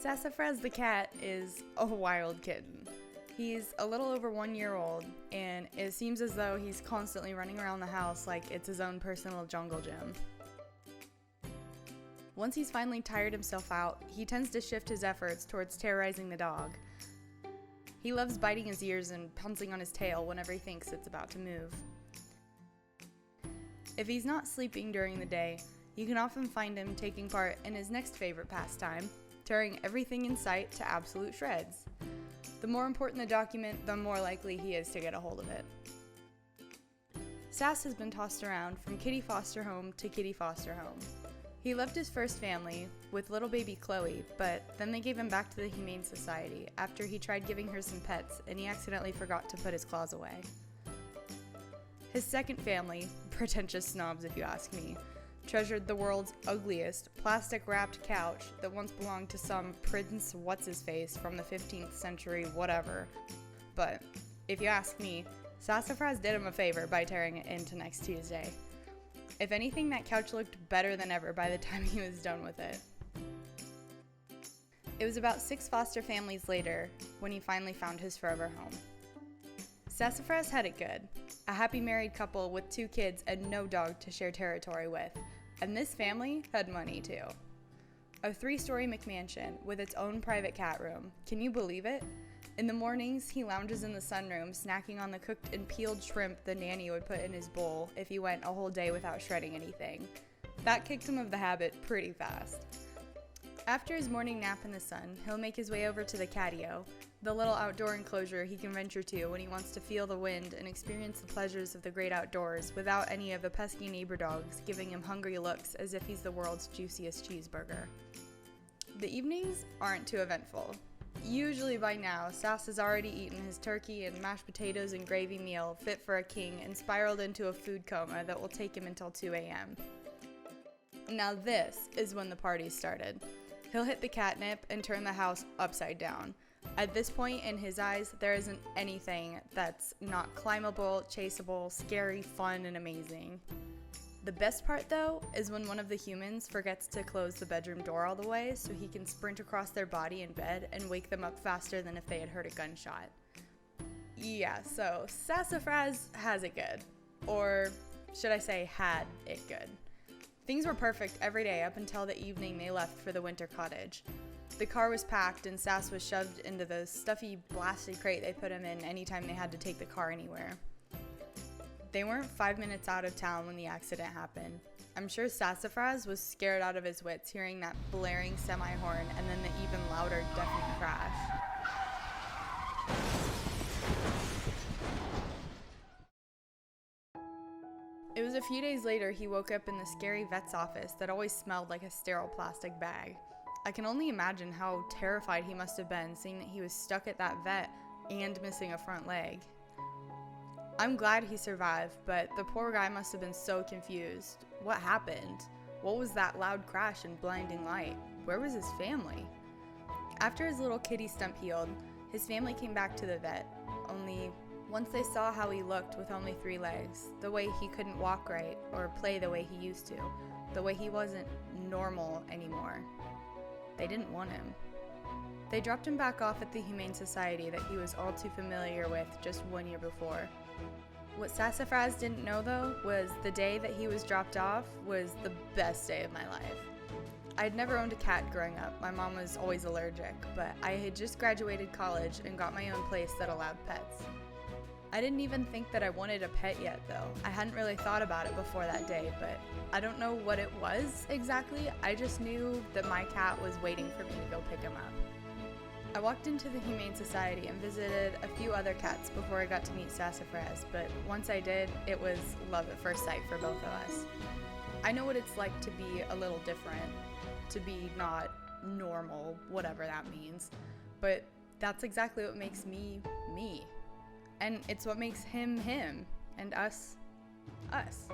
Sassafraz the cat is a wild kitten. He's a little over 1 year old, and it seems as though he's constantly running around the house like it's his own personal jungle gym. Once he's finally tired himself out, he tends to shift his efforts towards terrorizing the dog. He loves biting his ears and pouncing on his tail whenever he thinks it's about to move. If he's not sleeping during the day, you can often find him taking part in his next favorite pastime, tearing everything in sight to absolute shreds. The more important the document, the more likely he is to get a hold of it. Sass has been tossed around from kitty foster home to kitty foster home. He left his first family with little baby Chloe, but then they gave him back to the Humane Society after he tried giving her some pets and he accidentally forgot to put his claws away. His second family, pretentious snobs if you ask me, treasured the world's ugliest plastic-wrapped couch that once belonged to some Prince What's-His-Face from the 15th century whatever. But if you ask me, Sassafraz did him a favor by tearing it into next Tuesday. If anything, that couch looked better than ever by the time he was done with it. It was about 6 foster families later when he finally found his forever home. Sassafraz had it good. A happy married couple with 2 kids and no dog to share territory with. And this family had money too. A 3-story McMansion with its own private cat room. Can you believe it? In the mornings, he lounges in the sunroom, snacking on the cooked and peeled shrimp the nanny would put in his bowl if he went a whole day without shredding anything. That kicked him of the habit pretty fast. After his morning nap in the sun, he'll make his way over to the catio, the little outdoor enclosure he can venture to when he wants to feel the wind and experience the pleasures of the great outdoors without any of the pesky neighbor dogs giving him hungry looks as if he's the world's juiciest cheeseburger. The evenings aren't too eventful. Usually by now, Sass has already eaten his turkey and mashed potatoes and gravy meal fit for a king and spiraled into a food coma that will take him until 2 a.m. Now this is when the party started. He'll hit the catnip and turn the house upside down. At this point, in his eyes, there isn't anything that's not climbable, chaseable, scary, fun, and amazing. The best part, though, is when one of the humans forgets to close the bedroom door all the way so he can sprint across their body in bed and wake them up faster than if they had heard a gunshot. Yeah, so Sassafraz has it good. Or should I say had it good. Things were perfect every day up until the evening they left for the winter cottage. The car was packed and Sass was shoved into the stuffy, blasted crate they put him in anytime they had to take the car anywhere. They weren't 5 minutes out of town when the accident happened. I'm sure Sassafraz was scared out of his wits hearing that blaring semi-horn and then the even louder, deafening crash. It was a few days later he woke up in the scary vet's office that always smelled like a sterile plastic bag. I can only imagine how terrified he must have been seeing that he was stuck at that vet and missing a front leg. I'm glad he survived, but the poor guy must have been so confused. What happened? What was that loud crash and blinding light? Where was his family? After his little kitty stump healed, his family came back to the vet, only once they saw how he looked with only 3 legs, the way he couldn't walk right or play the way he used to, the way he wasn't normal anymore, they didn't want him. They dropped him back off at the Humane Society that he was all too familiar with just 1 year before. What Sassafraz didn't know, though, was the day that he was dropped off was the best day of my life. I'd never owned a cat growing up. My mom was always allergic, but I had just graduated college and got my own place that allowed pets. I didn't even think that I wanted a pet yet, though. I hadn't really thought about it before that day, but I don't know what it was exactly. I just knew that my cat was waiting for me to go pick him up. I walked into the Humane Society and visited a few other cats before I got to meet Sassafraz, but once I did, it was love at first sight for both of us. I know what it's like to be a little different, to be not normal, whatever that means, but that's exactly what makes me, me. And it's what makes him, him, and us, us.